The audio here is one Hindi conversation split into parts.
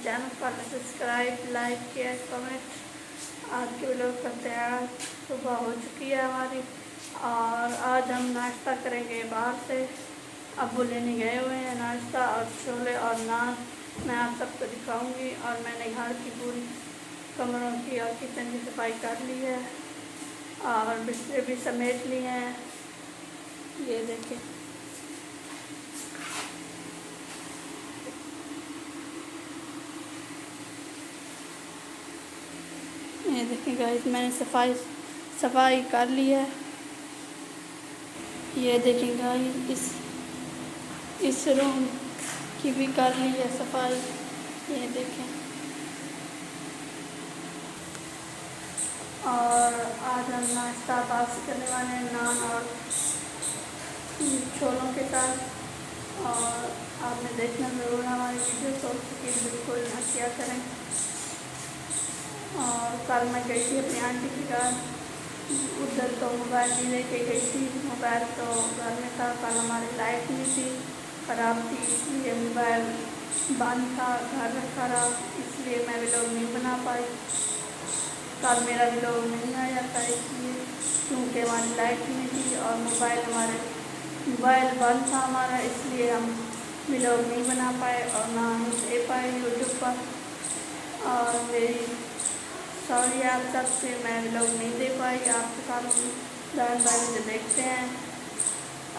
चैनल पर सब्सक्राइब, लाइक किया, कमेंट। आज के लोग का तैयार सुबह हो चुकी है हमारी और आज हम नाश्ता करेंगे बाहर से। अब्बू लेने गए हुए हैं नाश्ता और छोले और नान। मैं आप सबको दिखाऊंगी। और मैंने घर की पूरी कमरों की और किचन की सफाई कर ली है और बिस्तर भी समेट लिए हैं। ये देखें, ये देखें गाइस, मैंने सफाई कर ली है। ये देखें गाइस, इस रूम की भी कर ली है सफाई। ये देखें, और आज हम नाश्ता बाक्स करने वाले हैं नान और छोलों के साथ। और आपने देखना ज़रूर हमारी वीडियो को, बिल्कुल ना किया करें। और कल मैं गई थी अपनी आंटी के घर, उधर तो मोबाइल नहीं लेके गई थी। मोबाइल तो घर में था। कल हमारी लाइट नहीं थी, ख़राब थी, इसलिए मोबाइल बंद था, घर में खराब, इसलिए मैं व्लॉग नहीं बना पाई। कल मेरा व्लॉग नहीं आया था इसलिए, क्योंकि हमारी लाइट नहीं थी और मोबाइल बंद था हमारा, इसलिए हम व्लॉग नहीं बना पाए और ना हम दे पाए यूट्यूब पर। और मेरी सॉरी आप सबसे, मैं व्लॉग नहीं दे पाई आपके सामने। दान भाई जो देखते हैं,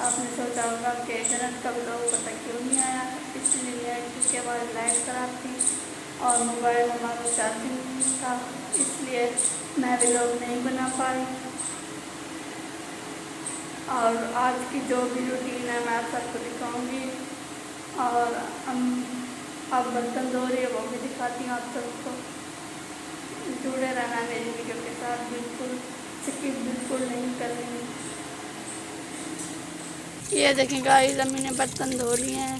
आपने सोचा होगा कि जन्नत का व्लॉग पता क्यों नहीं आया। इसलिए नहीं आया क्योंकि हमारी लाइट ख़राब थी और मोबाइल हमारा चार्जिंग नहीं था, इसलिए मैं व्लॉग नहीं बना पाई। और आज की जो भी रूटीन है मैं आप सबको दिखाऊंगी। और हम अब बर्तन धो रही है वो भी दिखाती हूँ आप सबको। जुड़े रहना मेरी वीडियो के साथ, बिल्कुल स्किप बिल्कुल नहीं करनी। ये देखें गाइस, अम्मी ने बर्तन धो लिए हैं।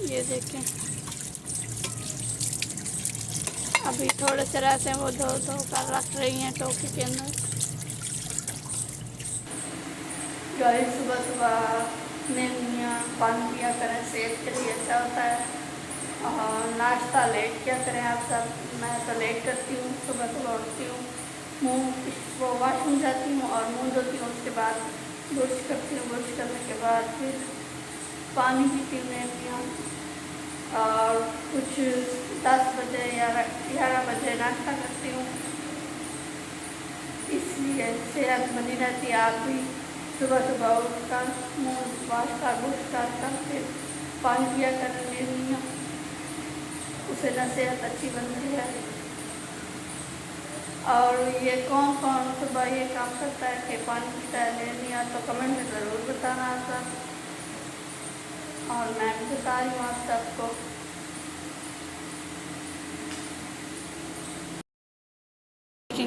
ये देखें, अभी थोड़े से रहते हैं वो धो कर रख रही हैं टोकरी के अंदर। गाइस, सुबह सुबह नींबू पानी पिया करें, सेहत के लिए अच्छा होता है। और नाश्ता लेट क्या करें आप सब। मैं तो लेट करती हूँ, सुबह सुबह उठती हूँ, मुँह वॉशरूम जाती हूँ और मुँह धोती हूँ, उसके बाद ब्रश करती हूँ। ब्रश करने के बाद फिर पानी पीती हूँ और कुछ 10 बजे या 11 बजे नाश्ता करती हूँ, इसलिए सेहत बनी रहती है। आप भी सुबह सुबह उठकर मुँह वॉश कर ब्रश कर फिर पानी पिया करने लेनी है, उससे ना सेहत अच्छी बनती है। और ये कौन कौन सुबह ये काम करता है कि पानी पीता है लेनी है, तो कमेंट में ज़रूर बताना आप सब। और मैं भी बता रही हूँ आप सबको।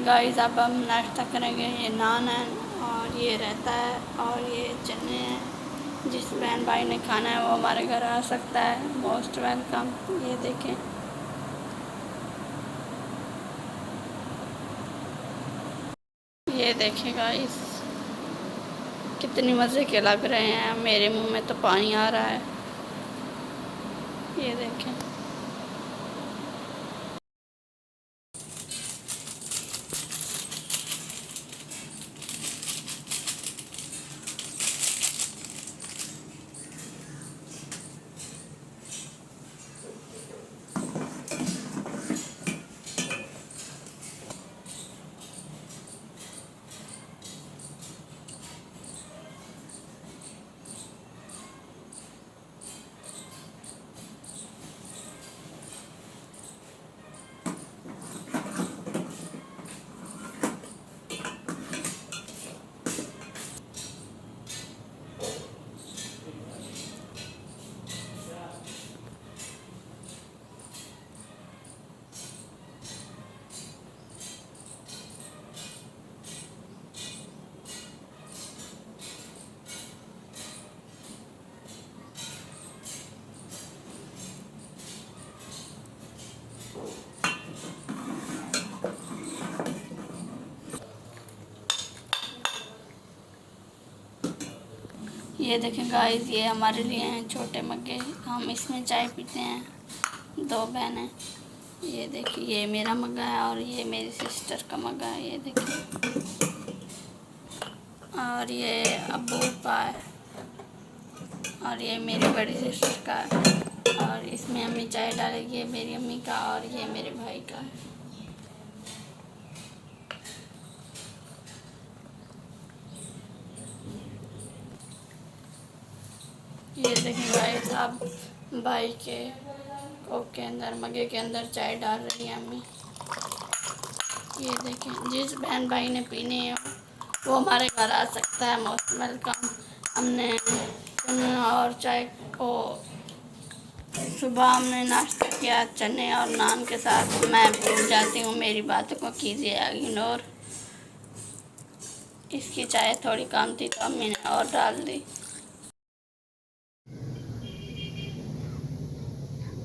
गाइस, अब हम नाश्ता करेंगे। ये नान है और ये रहता है और ये चने हैं। जिस बहन भाई ने खाना है वो हमारे घर आ सकता है, मोस्ट वेलकम। ये देखें, ये देखें गाइस, कितनी मज़े के लग रहे हैं। मेरे मुंह में तो पानी आ रहा है। ये देखें, ये देखें गाइस, ये हमारे लिए हैं छोटे मग्गे। हम इसमें चाय पीते हैं, 2 बहनें। ये देखिए, ये मेरा मग्गा है और ये मेरी सिस्टर का मग्गा है, ये देखिए। और ये अब्बू का है और ये मेरी बड़ी सिस्टर का है और इसमें अम्मी चाय डालेगी, ये मेरी अम्मी का और ये मेरे भाई का है। ये देखिए भाई साहब, भाई के कोक के अंदर, मग्गे के अंदर चाय डाल रही है अम्मी। ये देखें, जिस बहन भाई ने पीनी है वो हमारे घर आ सकता है, मोस्ट वेलकम। हमने और चाय को सुबह हमने नाश्ता किया चने और नान के साथ। मैं भूल जाती हूँ, मेरी बातों को कीजिए इग्नोर। इसकी चाय थोड़ी कम थी तो अम्मी ने और डाल दी।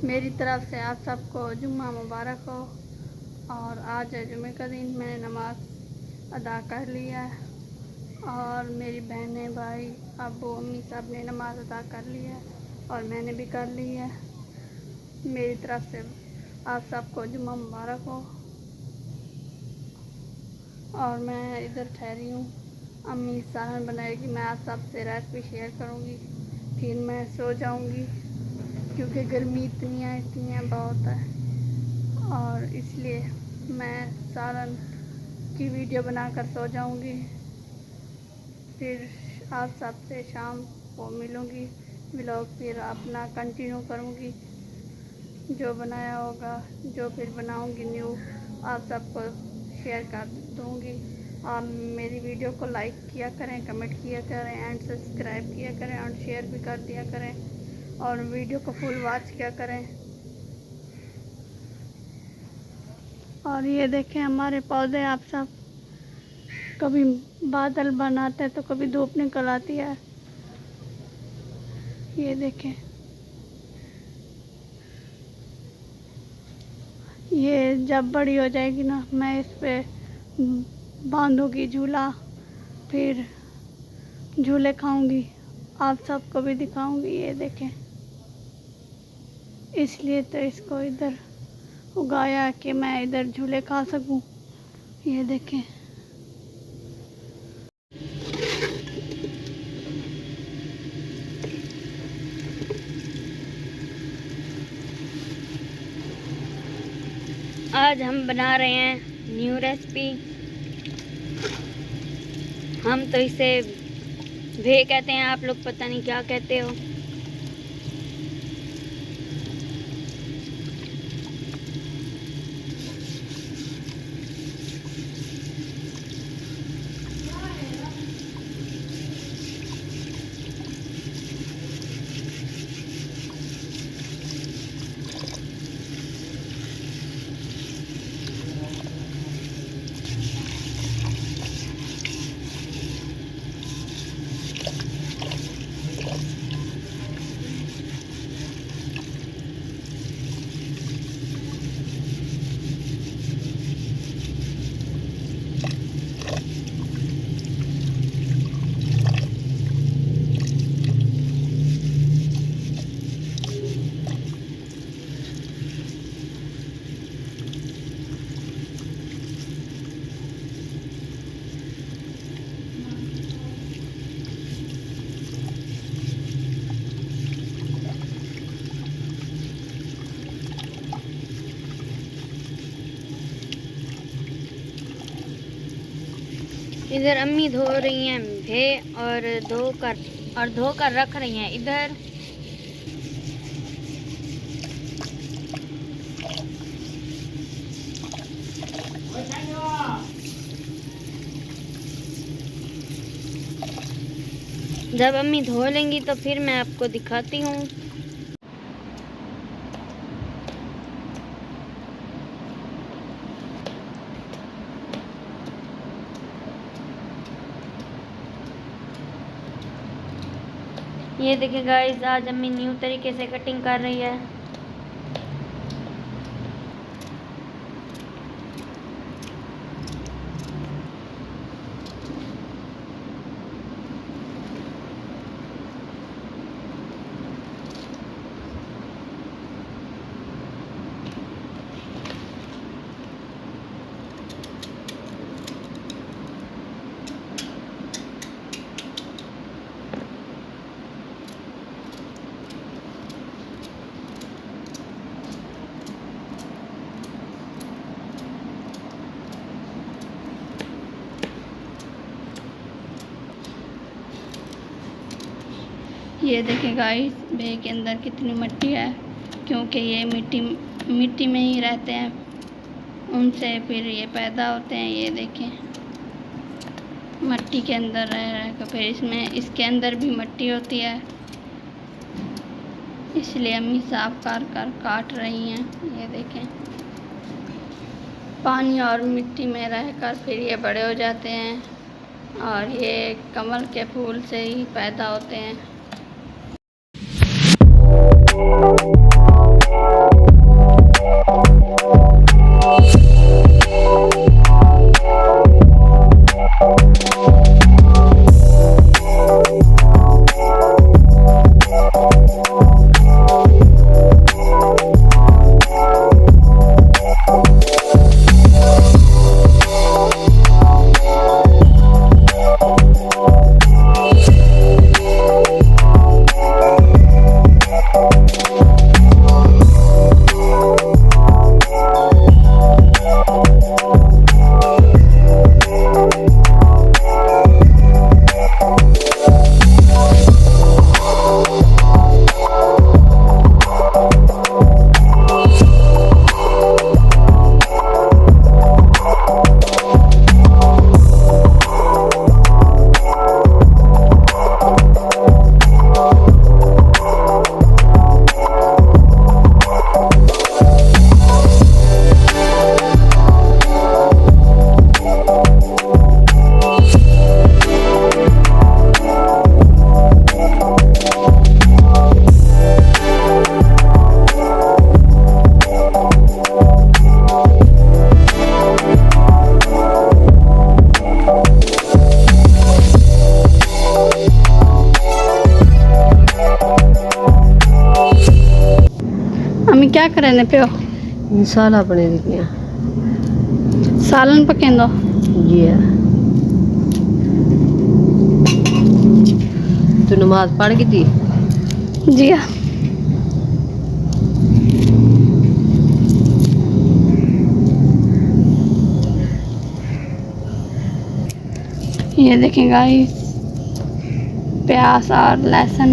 मेरी तरफ से आप सबको जुम्मा मुबारक हो। और आज है जुमे का दिन, मैंने नमाज अदा कर लिया है और मेरी बहनें भाई अब्बू अम्मी सब ने नमाज अदा कर लिया है और मैंने भी कर ली है। मेरी तरफ से आप सबको जुम्मा मुबारक हो। और मैं इधर ठहरी हूँ, अम्मी सालन बनाएगी, मैं आप सबसे रेसिपी शेयर करूँगी, फिर मैं सो जाऊँगी क्योंकि गर्मी इतनी है बहुत है। और इसलिए मैं सालन की वीडियो बनाकर सो जाऊंगी। फिर आप सबसे शाम को मिलूंगी, व्लॉग फिर अपना कंटिन्यू करूंगी। जो बनाया होगा, जो फिर बनाऊंगी न्यू, आप सबको शेयर कर दूंगी। आप मेरी वीडियो को लाइक किया करें, कमेंट किया करें एंड सब्सक्राइब किया करें और शेयर भी कर दिया करें और वीडियो को फुल वॉच किया करें। और ये देखें हमारे पौधे, आप सब, कभी बादल बनाते हैं तो कभी धूप निकल आती है। ये देखें, ये जब बड़ी हो जाएगी ना, मैं इस पे बांधूंगी झूला, फिर झूले खाऊंगी, आप सबको भी दिखाऊंगी। ये देखें, इसलिए तो इसको इधर उगाया कि मैं इधर झूले खा सकूं। ये देखें, आज हम बना रहे हैं न्यू रेसिपी। हम तो इसे भे कहते हैं, आप लोग पता नहीं क्या कहते हो। इधर अम्मी धो रही हैं भे और धोकर रख रही हैं इधर। जब अम्मी धो लेंगी तो फिर मैं आपको दिखाती हूँ। ये देखिए गाइस, आज अम्मी न्यू तरीके से कटिंग कर रही है। ये देखें गाइस, भे के अंदर कितनी मिट्टी है, क्योंकि ये मिट्टी में ही रहते हैं, उनसे फिर ये पैदा होते हैं। ये देखें, मिट्टी के अंदर रह कर फिर इसके अंदर भी मिट्टी होती है, इसलिए अम्मी साफ कर काट रही हैं। ये देखें, पानी और मिट्टी में रहकर फिर ये बड़े हो जाते हैं, और ये कमल के फूल से ही पैदा होते हैं। अम्मी क्या करें पियो? साला बने दिखिया सालन पकेंदो जी है। तू नमाज पढ़ गई थी? जी हाँ। ये देखें गाइस, प्याज और लहसुन।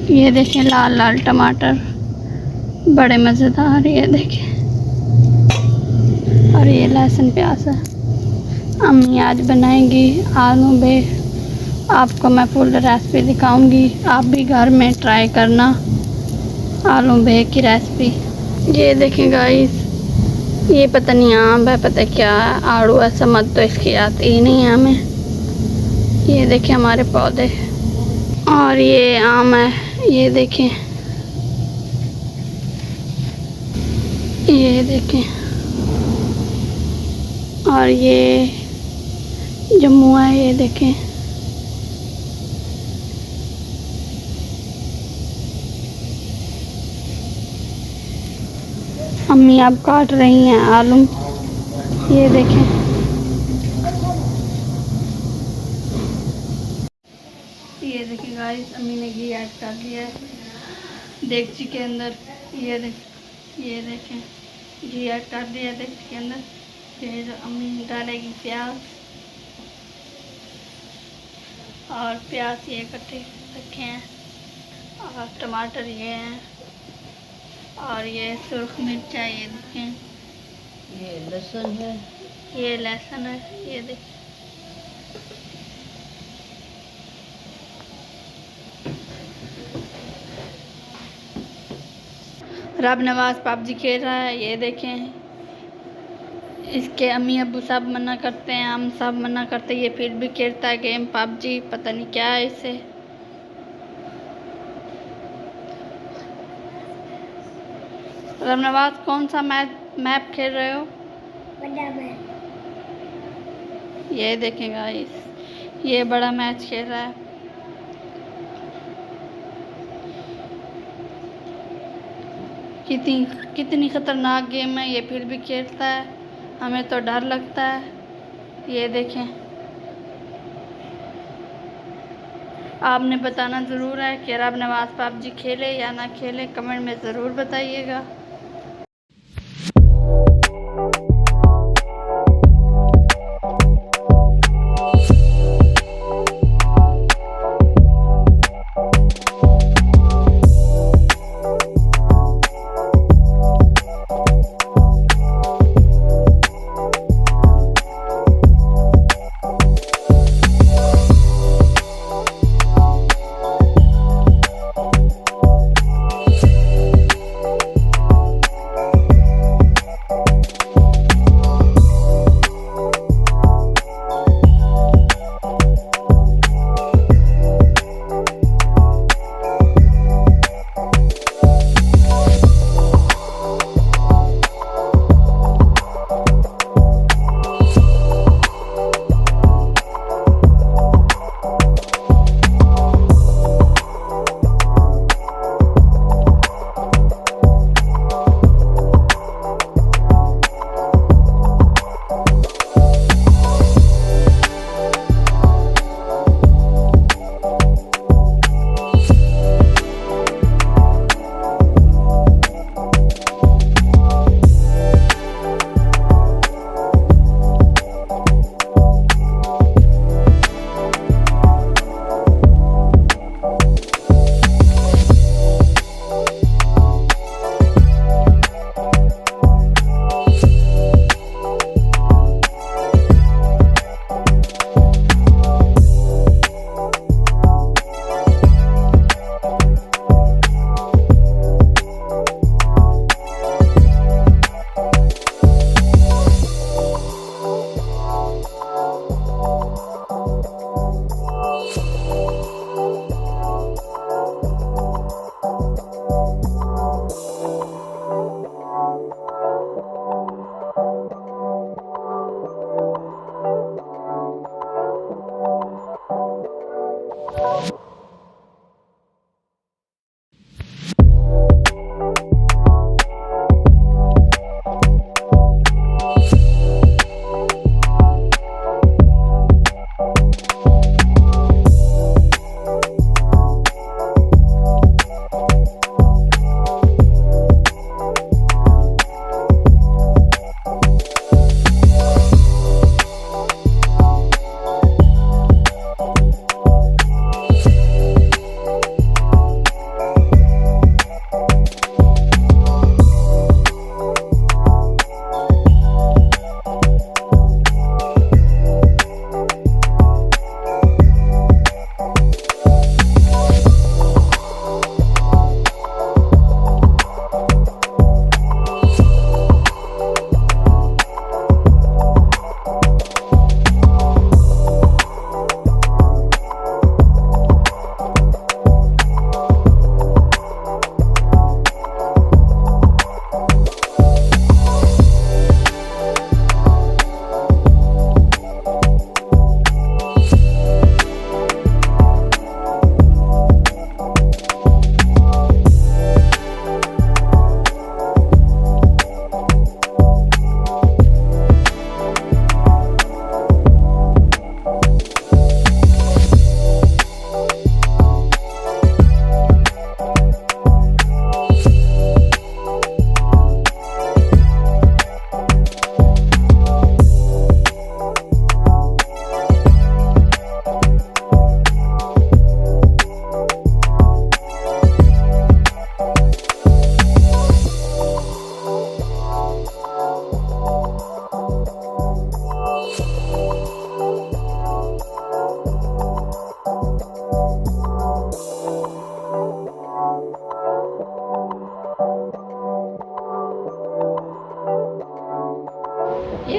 ये देखें लाल लाल टमाटर, बड़े मज़ेदार। ये देखें, और ये लहसुन प्याज है। अम्मी आज बनाएंगी आलू बे। आपको मैं फुल रेसिपी दिखाऊंगी, आप भी घर में ट्राई करना आलू बे की रेसिपी। ये देखें गाइस, ये पता नहीं आम है, पता क्या है, आड़ू है, समझ तो इसकी आती ही नहीं है हमें। ये देखें हमारे पौधे, और ये आम है। ये देखें, ये देखें, और ये जम्मू है। ये देखें, अम्मी आप काट रही हैं आलू। ये देखें, ये देखें गाइस, अम्मी ने घी ऐड कर दिया है देगची के अंदर। ये देखें, घी ऐड कर दिया है देगची के अंदर। फिर अम्मी डालेगी प्याज, और प्याज ये कटे रखे हैं, और टमाटर ये हैं, और ये सुर्ख मिर्च है। ये देखें, ये लहसुन है, ये लहसुन है। ये देखें, रब नवाज पबजी खेल रहा है। ये देखें, इसके अम्मी अब्बू सब मना करते हैं, हम सब मना करते हैं, ये फिर भी खेलता है गेम पबजी। पता नहीं क्या है इसे। रब नवाज, कौन सा मैप खेल रहे हो? बड़ा मैच। ये देखें गाइस, ये बड़ा मैच खेल रहा है। कितनी खतरनाक गेम है, ये फिर भी खेलता है, हमें तो डर लगता है। ये देखें, आपने बताना ज़रूर है कि रब नवाज पबजी खेले या ना खेले, कमेंट में ज़रूर बताइएगा।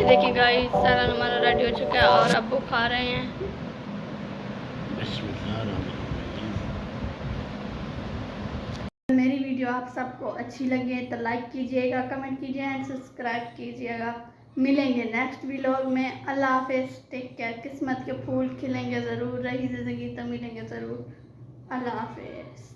देखिए गाइस सालन हमारा रेडी हो चुका है और अब वो खा रहे हैं। मेरी वीडियो आप सबको अच्छी लगे तो लाइक कीजिएगा, कमेंट कीजिएगा एंड सब्सक्राइब कीजिएगा। मिलेंगे नेक्स्ट व्लॉग में। अल्लाह हाफिज़, टेक केयर। किस्मत के फूल खिलेंगे ज़रूर, रही ज़िंदगी तो मिलेंगे ज़रूर। अल्लाह हाफिज़।